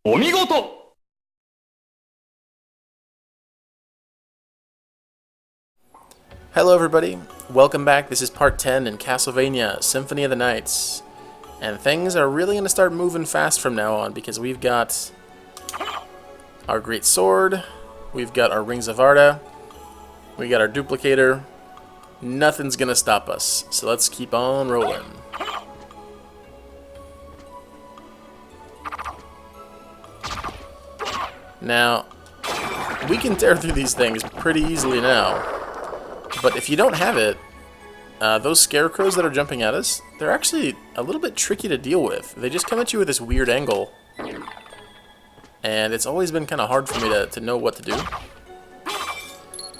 お見事 Hello everybody, welcome back. This is part 10 in Castlevania Symphony of the Nights. And things are really going to start moving fast from now on because we've got our Great Sword, we've got our Rings of Arda, we got our Duplicator. Nothing's going to stop us, so let's keep on rolling. Now, we can tear through these things pretty easily now, but if you don't have it, those scarecrows that are jumping at us, they're actually a little bit tricky to deal with. They just come at you with this weird angle, and it's always been kind of hard for me to know what to do.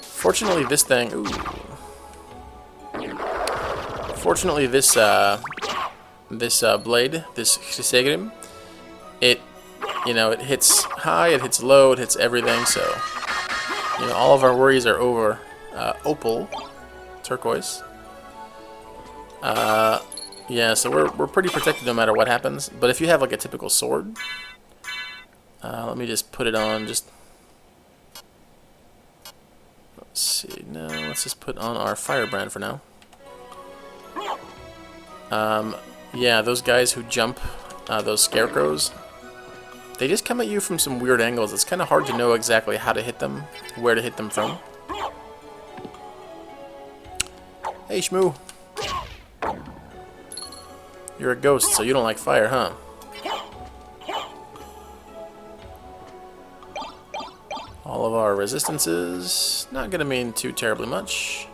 Fortunately, this thing... Ooh. Fortunately, this blade, this Chisegrim, it hits high, it hits low, it hits everything, so, all of our worries are over. Opal, turquoise. Yeah, so we're pretty protected no matter what happens, but if you have like a typical sword, let me just put it on, let's see, no, let's just put on our firebrand for now. Yeah, those guys who jump, those scarecrows, they just come at you from some weird angles. It's kind of hard to know exactly how to hit them, where to hit them from. Hey, Shmoo. You're a ghost, so you don't like fire, huh? All of our resistances, not gonna mean too terribly much.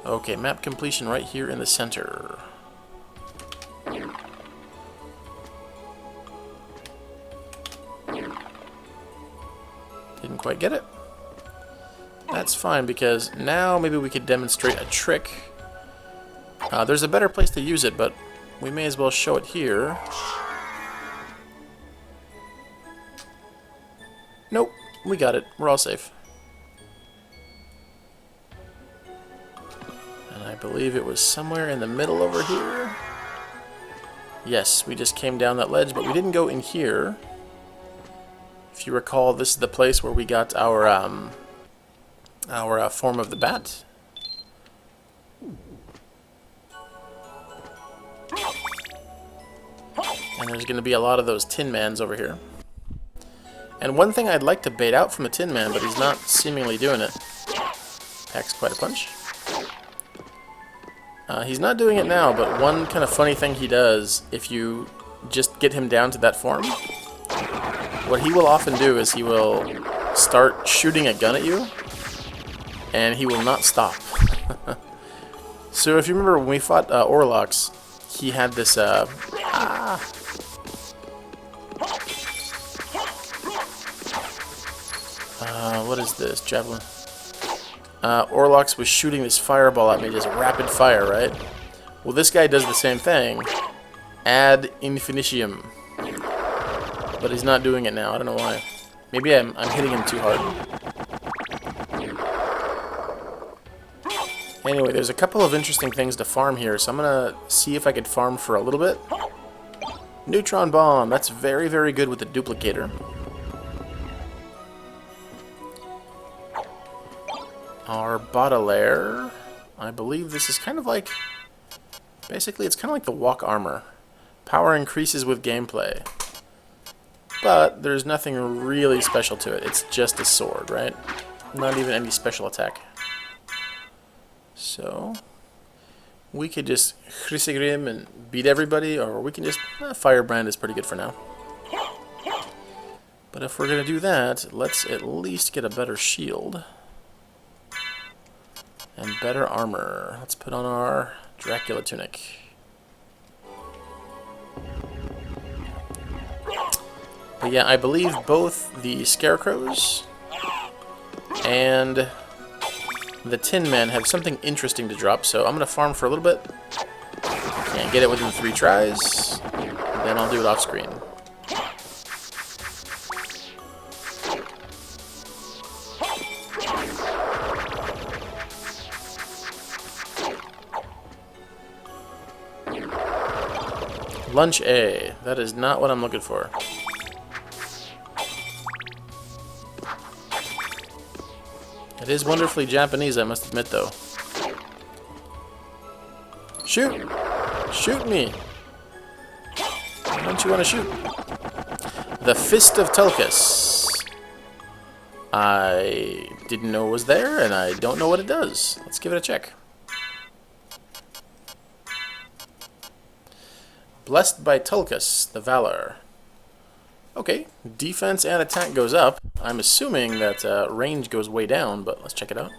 Okay, map completion right here in the center. Didn't quite get it. That's fine, because now maybe we could demonstrate a trick. There's a better place to use it, but we may as well show it here. Nope, we got it. We're all safe. And I believe it was somewhere in the middle over here. Yes, we just came down that ledge, but we didn't go in here. If you recall, this is the place where we got our form of the bat. And there's going to be a lot of those Tin Mans over here. And one thing I'd like to bait out from the Tin Man, but he's not seemingly doing it. Packs quite a punch. He's not doing it now, but one kind of funny thing he does, if you just get him down to that form, what he will often do is he will start shooting a gun at you, and he will not stop. So if you remember when we fought Orlox, he had this, what is this? Javelin. Orlox was shooting this fireball at me, just rapid fire, right? Well, this guy does the same thing, ad infinitium. But he's not doing it now. I don't know why. Maybe I'm hitting him too hard. Anyway, there's a couple of interesting things to farm here, so I'm gonna see if I could farm for a little bit. Neutron bomb. That's very, very good with the duplicator. Our Baudelaire. I believe this is kind of like... Basically, it's kind of like the walk armor. Power increases with gameplay. But there's nothing really special to it. It's just a sword, right? Not even any special attack. So, we could just Chisegrim and beat everybody, or we can just... Firebrand is pretty good for now. But if we're going to do that, let's at least get a better shield. And better armor. Let's put on our Dracula tunic. But yeah, I believe both the scarecrows and the Tin Man have something interesting to drop, so I'm going to farm for a little bit. Can't get it within 3 tries. Then I'll do it off screen. Lunch A. That is not what I'm looking for. It is wonderfully Japanese, I must admit, though. Shoot! Shoot me! Why don't you want to shoot? The Fist of Tulkas. I didn't know it was there, and I don't know what it does. Let's give it a check. Blessed by Tulkas, the Valor. Okay, defense and attack goes up. I'm assuming that range goes way down, but let's check it out.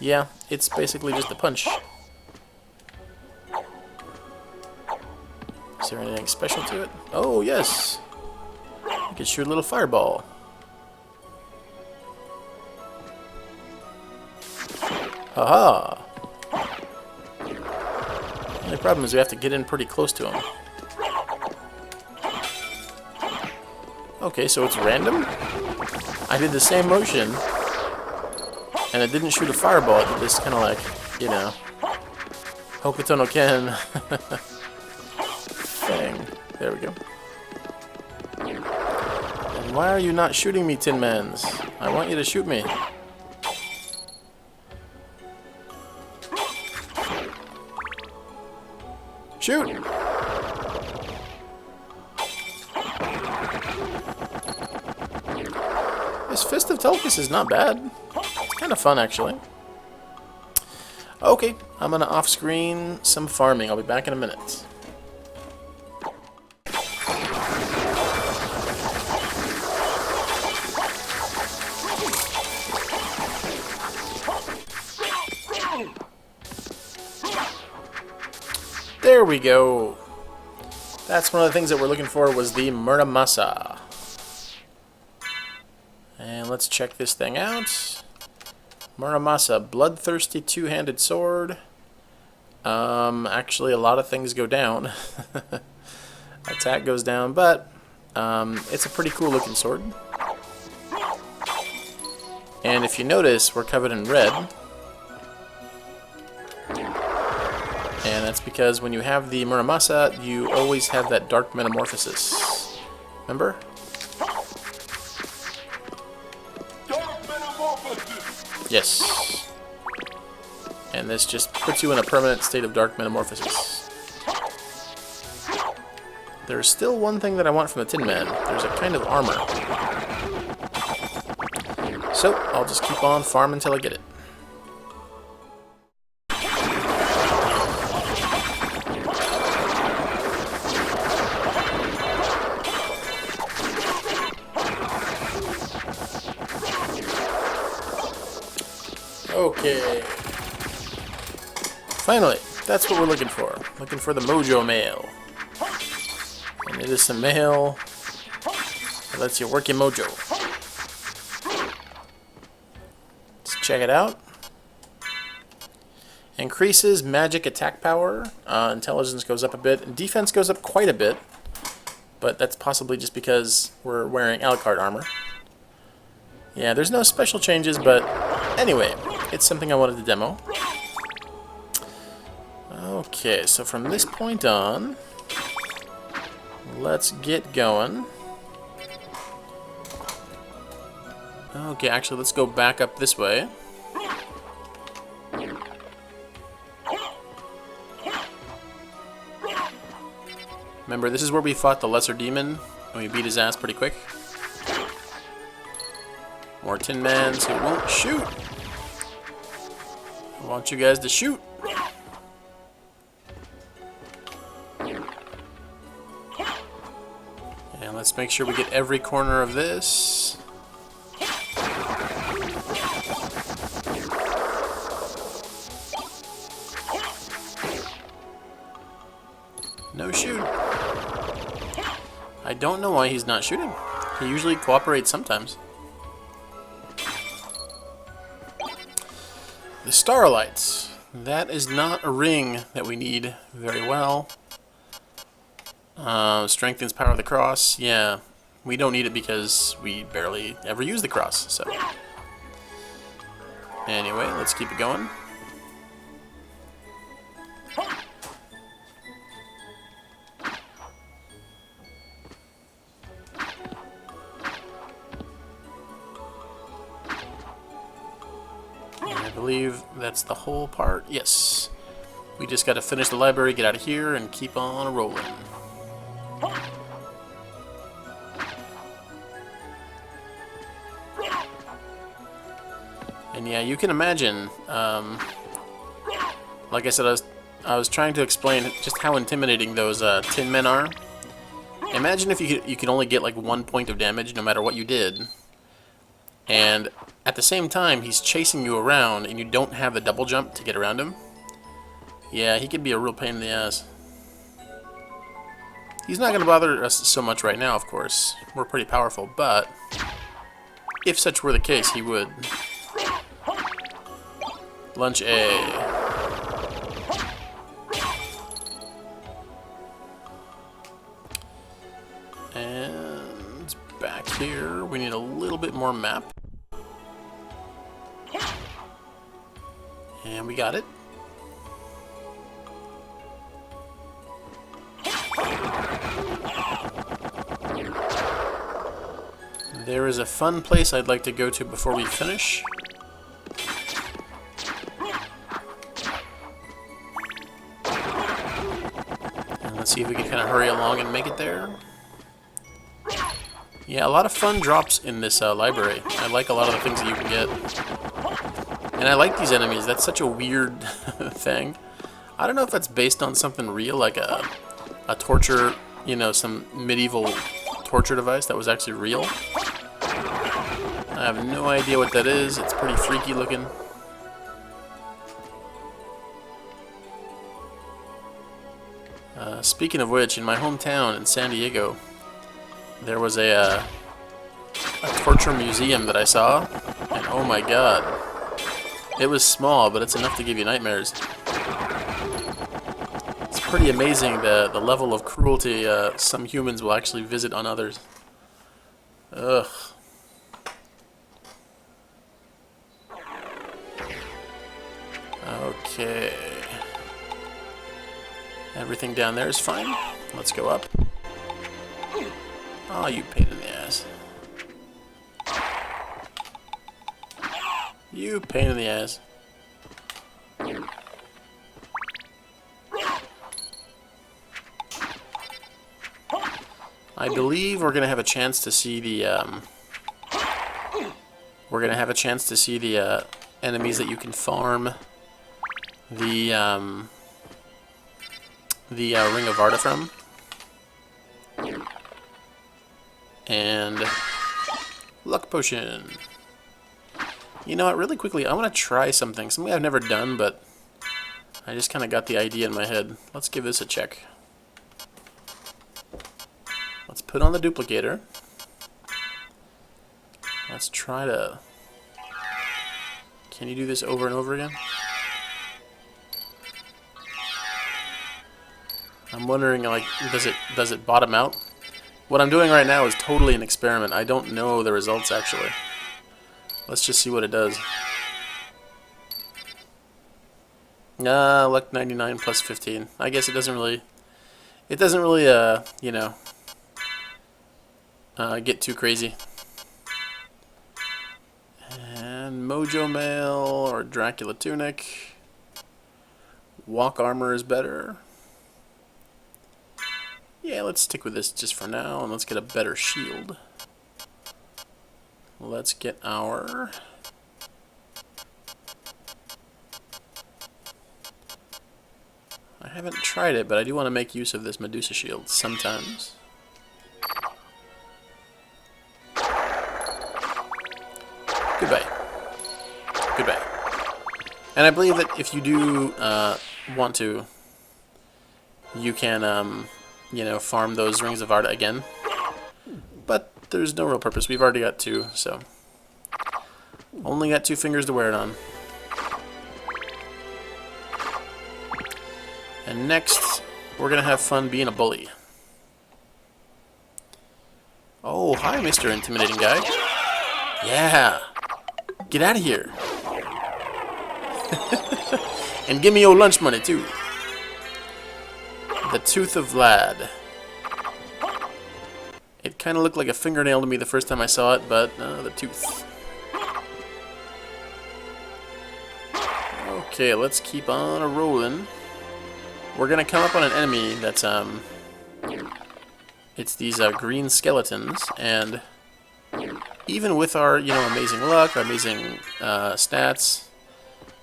Yeah, it's basically just a punch. Is there anything special to it? Oh, yes! You can shoot a little fireball. Haha! The only problem is we have to get in pretty close to him. Okay, so it's random? I did the same motion, and it didn't shoot a fireball. It did this kind of like, you know, Hokuto no Ken thing. There we go. And why are you not shooting me, Tin Mans? I want you to shoot me. Shoot! This Fist of Tulkas is not bad. It's kind of fun, actually. Okay, I'm gonna off-screen some farming. I'll be back in a minute. There we go. That's one of the things that we're looking for, was the Muramasa. And let's check this thing out. Muramasa, bloodthirsty two-handed sword. Actually, a lot of things go down. Attack goes down, but it's a pretty cool looking sword. And if you notice, we're covered in red. And that's because when you have the Muramasa, you always have that dark metamorphosis. Remember? Yes. And this just puts you in a permanent state of dark metamorphosis. There's still one thing that I want from the Tin Man. There's a kind of armor. So, I'll just keep on farming until I get it. Okay. Finally, that's what we're looking for. Looking for the Mojo Mail. And it is some mail that lets you work your mojo. Let's check it out. Increases magic attack power. Intelligence goes up a bit. And defense goes up quite a bit. But that's possibly just because we're wearing Alucard armor. Yeah, there's no special changes, but anyway, it's something I wanted to demo. Okay, so from this point on, let's get going. Okay, actually, let's go back up this way. Remember, this is where we fought the Lesser Demon, and we beat his ass pretty quick. More Tin Mans who won't shoot. I want you guys to shoot. And let's make sure we get every corner of this. No shoot. I don't know why he's not shooting. He usually cooperates sometimes. The Starlights. That is not a ring that we need very well. Strengthens power of the cross. Yeah, we don't need it because we barely ever use the cross. So anyway, let's keep it going. believe that's the whole part. Yes. We just got to finish the library, get out of here, and keep on rolling. And yeah, you can imagine, like I said, I was trying to explain just how intimidating those tin men are. Imagine if you could only get like 1 point of damage no matter what you did. And at the same time, he's chasing you around and you don't have the double jump to get around him. Yeah, he could be a real pain in the ass. He's not going to bother us so much right now, of course. We're pretty powerful, but if such were the case, he would. Lunch A. And back here, we need a little bit more map. And we got it. There is a fun place I'd like to go to before we finish. And let's see if we can kind of hurry along and make it there. Yeah, a lot of fun drops in this library. I like a lot of the things that you can get. And I like these enemies. That's such a weird thing. I don't know if that's based on something real, like a torture, you know, some medieval torture device that was actually real. I have no idea what that is. It's pretty freaky looking. Speaking of which, in my hometown in San Diego, there was a torture museum that I saw, and oh my god. It was small, but it's enough to give you nightmares. It's pretty amazing the level of cruelty some humans will actually visit on others. Ugh. Okay. Everything down there is fine. Let's go up. Oh, you pain in the ass. You pain in the ass. I believe we're gonna have a chance to see the enemies that you can farm the Ring of Varda from. And luck potion. You know what, really quickly, I want to try something I've never done, but I just kind of got the idea in my head. Let's give this a check. Let's put on the duplicator. Let's try to... Can you do this over and over again? I'm wondering, like, does it bottom out? What I'm doing right now is totally an experiment. I don't know the results, actually. Let's just see what it does. Luck 99 plus 15. I guess it doesn't really, you know, get too crazy. And Mojo Mail or Dracula Tunic. Walk Armor is better. Yeah, let's stick with this just for now, and let's get a better shield. Let's get our... I haven't tried it, but I do want to make use of this Medusa shield sometimes. Goodbye. Goodbye. And I believe that if you do want to, you can... you know, farm those Rings of Varda again. But there's no real purpose. We've already got 2, so... Only got 2 fingers to wear it on. And next, we're gonna have fun being a bully. Oh, hi, Mr. Intimidating Guy. Yeah! Get out of here! And give me your lunch money, too. The Tooth of Vlad. It kind of looked like a fingernail to me the first time I saw it, but the tooth. Okay, let's keep on a-rolling. We're gonna come up on an enemy that's, it's these, green skeletons, and even with our, amazing luck, our amazing, stats,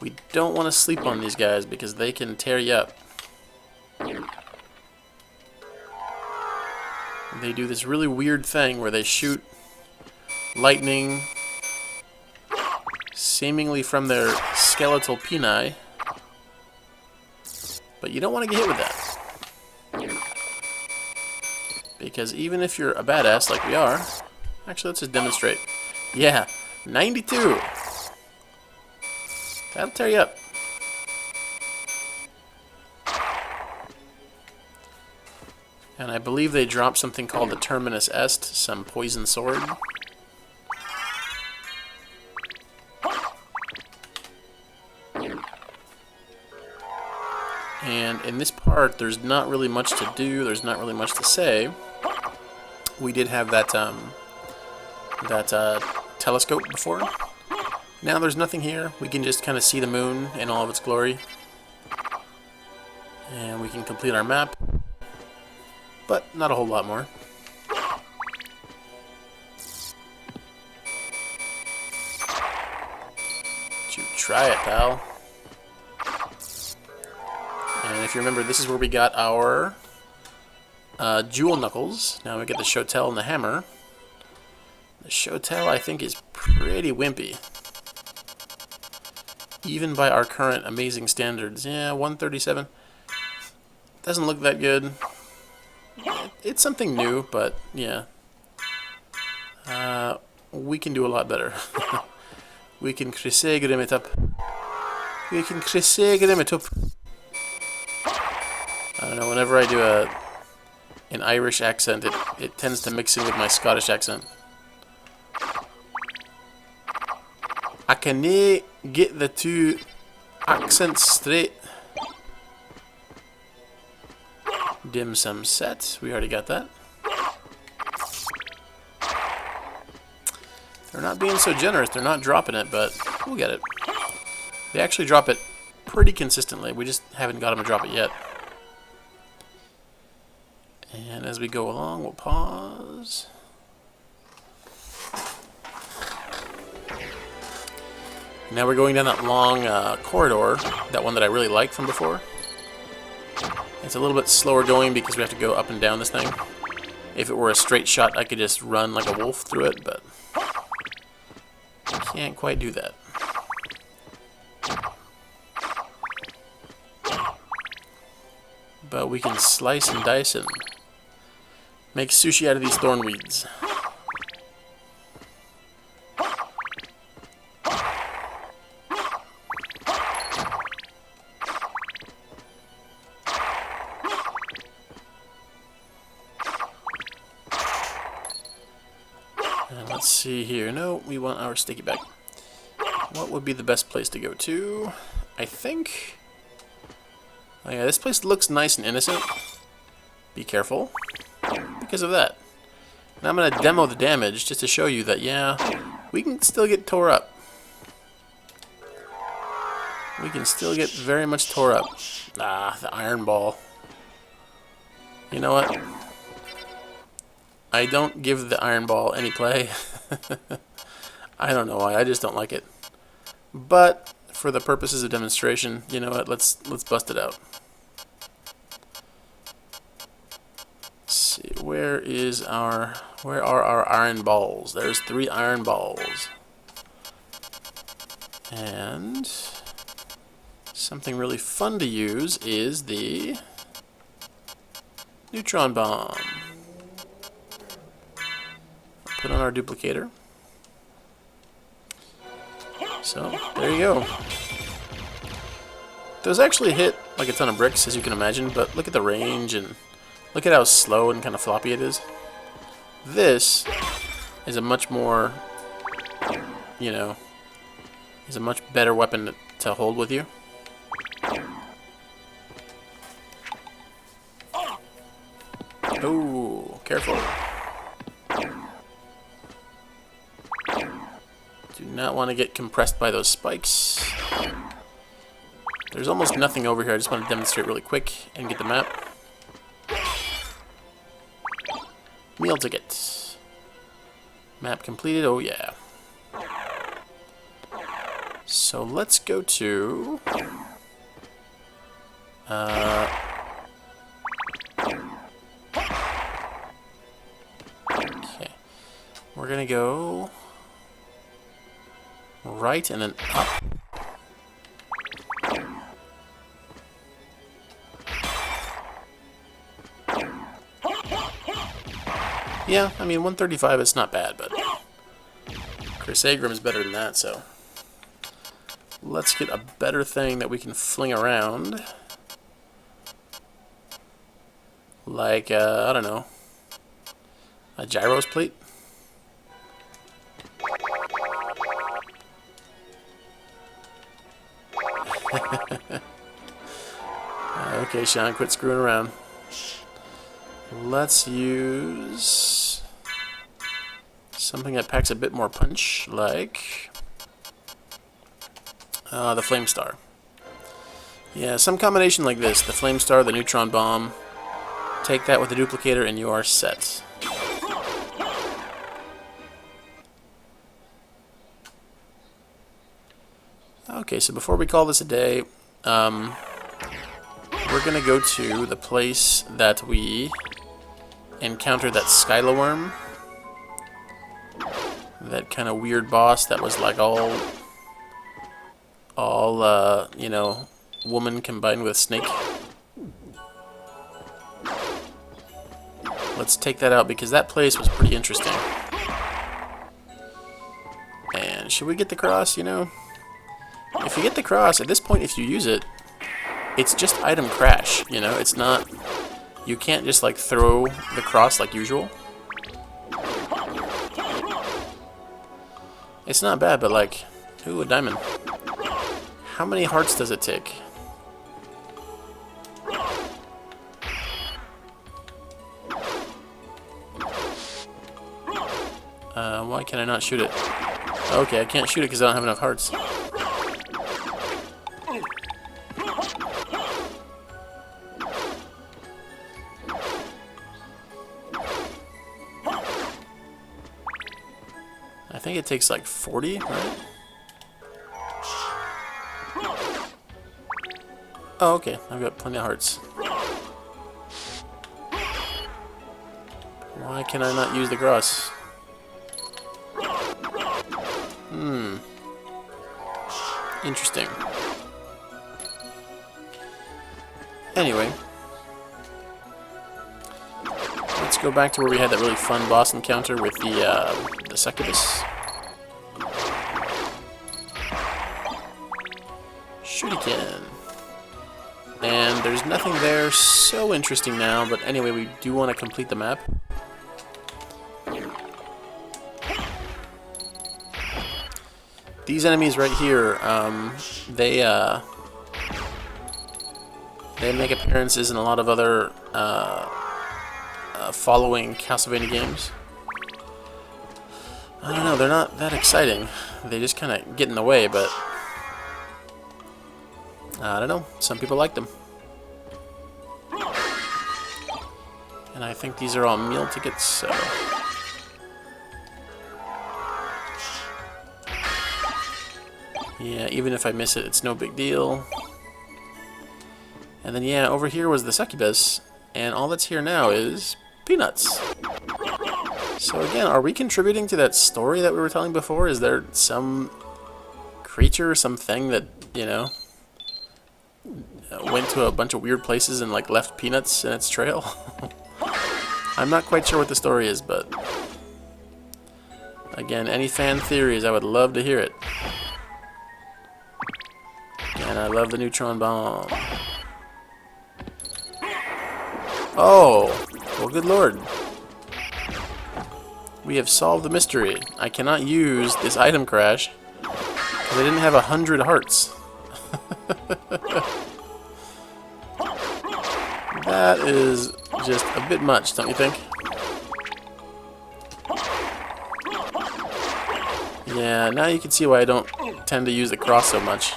we don't want to sleep on these guys because they can tear you up. They do this really weird thing where they shoot lightning seemingly from their skeletal peni, but you don't want to get hit with that. Because even if you're a badass like we are, actually let's just demonstrate. Yeah, 92! That'll tear you up. And I believe they dropped something called the Terminus Est, some poison sword. And in this part, there's not really much to do, there's not really much to say. We did have that, telescope before. Now there's nothing here. We can just kind of see the moon in all of its glory. And we can complete our map. But not a whole lot more. You try it, pal. And if you remember, this is where we got our jewel knuckles. Now we get the shotel and the hammer. The shotel, I think, is pretty wimpy. Even by our current amazing standards. Yeah, 137. Doesn't look that good. It's something new, but yeah. We can do a lot better. We can krisegrim it up. We can krisegrim it up. I don't know, whenever I do an Irish accent, it tends to mix in with my Scottish accent. I can get the two accents straight. Dim sum set. We already got that. They're not being so generous. They're not dropping it, but we'll get it. They actually drop it pretty consistently. We just haven't got them to drop it yet. And as we go along, we'll pause. Now we're going down that long corridor, that one that I really liked from before. It's a little bit slower going because we have to go up and down this thing. If it were a straight shot, I could just run like a wolf through it, but can't quite do that. But we can slice and dice and make sushi out of these thornweeds. And let's see here. No, we want our sticky bag. What would be the best place to go to? I think... Oh yeah, this place looks nice and innocent. Be careful. Because of that. And I'm going to demo the damage just to show you that, yeah, we can still get tore up. We can still get very much tore up. Ah, the iron ball. You know what? I don't give the iron ball any play. I don't know why, I just don't like it. But for the purposes of demonstration, you know what? Let's bust it out. Let's see, where are our iron balls? There's 3 iron balls. And something really fun to use is the neutron bomb. Put on our duplicator. So, there you go. Those actually hit like a ton of bricks, as you can imagine, but look at the range and look at how slow and kind of floppy it is. This is a much more, you know, is a much better weapon to hold with you. Oh, careful. Do not want to get compressed by those spikes. There's almost nothing over here. I just want to demonstrate really quick and get the map. Meal ticket. Map completed. Oh, yeah. So let's go to... okay. We're going to go right and then up. Yeah, I mean, 135 is not bad, but Chris Agrum is better than that, so let's get a better thing that we can fling around. Like, I don't know, a gyros plate? Okay, Sean, quit screwing around. Let's use something that packs a bit more punch, like the Flame Star. Yeah, some combination like this. The Flame Star, the Neutron Bomb. Take that with the Duplicator and you are set. Okay, so before we call this a day, we're going to go to the place that we encountered that Skyla-worm. That kind of weird boss that was like all you know, woman combined with snake. Let's take that out because that place was pretty interesting. And should we get the cross, you know? If you get the cross, at this point, if you use it, it's just item crash, you know? It's not... You can't just, like, throw the cross like usual. It's not bad, but, like... Ooh, a diamond. How many hearts does it take? Why can I not shoot it? Okay, I can't shoot it because I don't have enough hearts. I think it takes like 40, right? Oh, okay. I've got plenty of hearts. Why can I not use the cross? Interesting. Anyway. Let's go back to where we had that really fun boss encounter with the succubus. Shuriken. And there's nothing there so interesting now, but anyway, we do want to complete the map. These enemies right here, they make appearances in a lot of other following Castlevania games. I don't know, they're not that exciting. They just kind of get in the way, but I don't know, some people like them. And I think these are all meal tickets, so... yeah, even if I miss it, it's no big deal. And then, yeah, over here was the succubus, and all that's here now is peanuts. So again, are we contributing to that story that we were telling before? Is there some creature, something that, you know, went to a bunch of weird places and, like, left peanuts in its trail? I'm not quite sure what the story is, but... again, any fan theories, I would love to hear it. And I love the neutron bomb. Oh! Well, good lord. We have solved the mystery. I cannot use this item crash because I didn't have 100 hearts. That is just a bit much, don't you think? Yeah, now you can see why I don't tend to use the cross so much.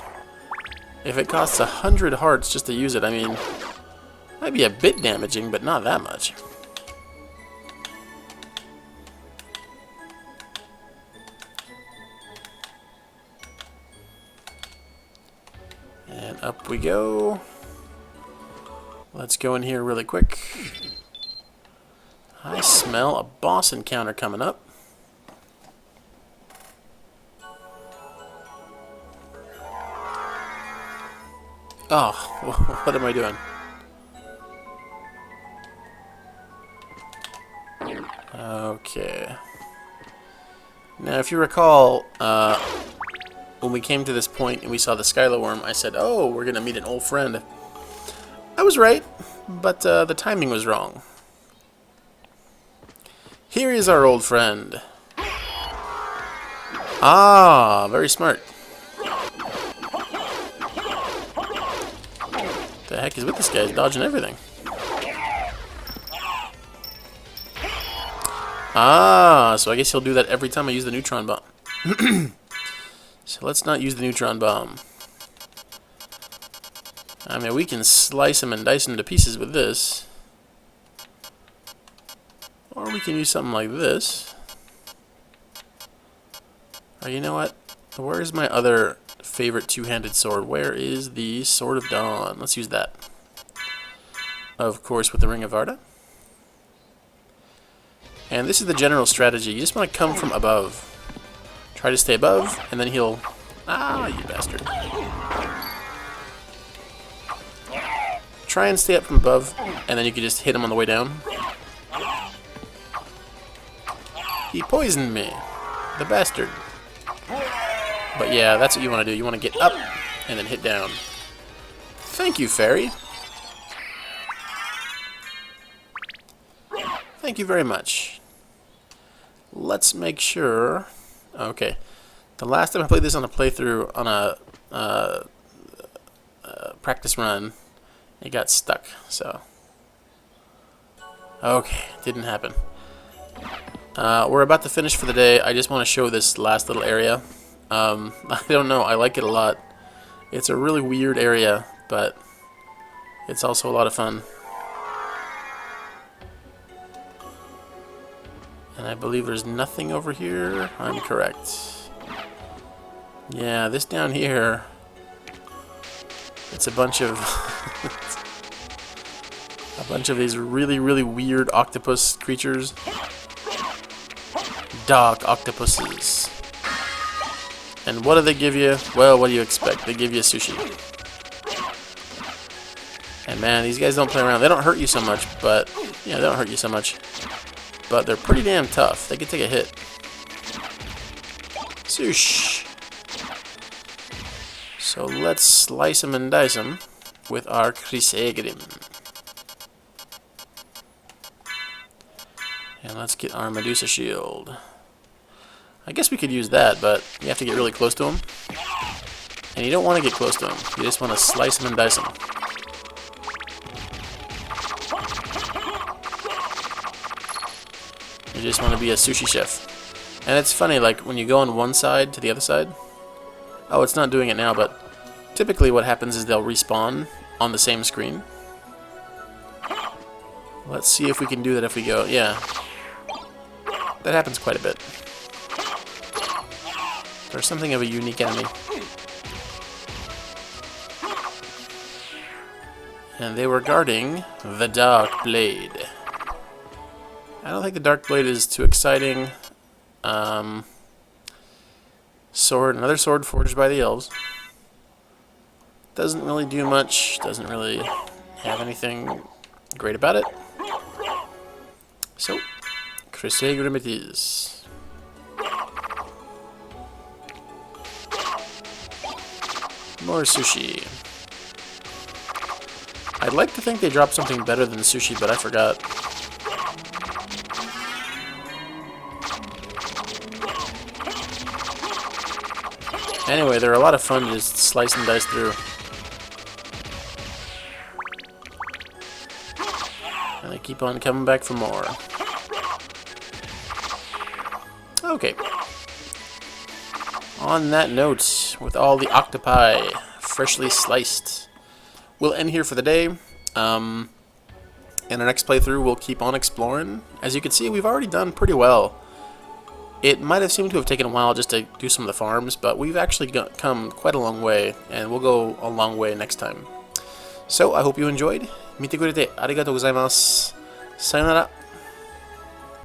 If it costs 100 hearts just to use it, I mean, might be a bit damaging, but not that much. And up we go. Let's go in here really quick. I smell a boss encounter coming up. Oh, what am I doing? Okay. Now, if you recall, when we came to this point and we saw the Skylar worm, I said, oh, we're going to meet an old friend. I was right, but the timing was wrong. Here is our old friend. Ah, very smart. The heck is with this guy? He's dodging everything. Ah, so I guess he'll do that every time I use the neutron bomb. So let's not use the neutron bomb. I mean, we can slice him and dice him to pieces with this. Or we can use something like this. Or you know what? Where's my other favorite two-handed sword? Where is the Sword of Dawn? Let's use that. Of course, with the Ring of Varda. And this is the general strategy. You just want to come from above. Try to stay above, and then he'll... Ah, you bastard. Try and stay up from above, and then you can just hit him on the way down. He poisoned me. The bastard. But yeah, that's what you want to do. You want to get up, and then hit down. Thank you, fairy. Thank you very much. Let's make sure... Okay. The last time I played this on a playthrough, on a practice run, it got stuck, so... Okay, didn't happen. We're about to finish for the day. I just want to show this last little area. I don't know, I like it a lot. It's a really weird area, but it's also a lot of fun. And I believe there's nothing over here. I'm correct. Yeah, this down here, it's a bunch of these really, really weird octopus creatures. Dark octopuses. And what do they give you? Well, what do you expect? They give you sushi. And man, these guys don't play around. They don't hurt you so much, but... Yeah, they don't hurt you so much. But they're pretty damn tough. They can take a hit. Sush. So let's slice them and dice them with our Castlevania. And let's get our Medusa shield. I guess we could use that, but you have to get really close to him. And you don't want to get close to him. You just want to slice him and dice him. You just want to be a sushi chef. And it's funny, like, when you go on one side to the other side... Oh, it's not doing it now, but typically what happens is they'll respawn on the same screen. Let's see if we can do that if we go... Yeah. That happens quite a bit. There's something of a unique enemy. And they were guarding the Dark Blade. I don't think the Dark Blade is too exciting. Sword, another sword forged by the elves. Doesn't really do much. Doesn't really have anything great about it. So, Castlevania it is. More sushi. I'd like to think they dropped something better than sushi, but I forgot. Anyway, they're a lot of fun to just slice and dice through. And they keep on coming back for more. Okay. On that note, with all the octopi freshly sliced. We'll end here for the day. In our next playthrough, we'll keep on exploring. As you can see, we've already done pretty well. It might have seemed to have taken a while just to do some of the farms, but we've actually come quite a long way, and we'll go a long way next time. So, I hope you enjoyed. 見てくれてありがとうございます。さよなら。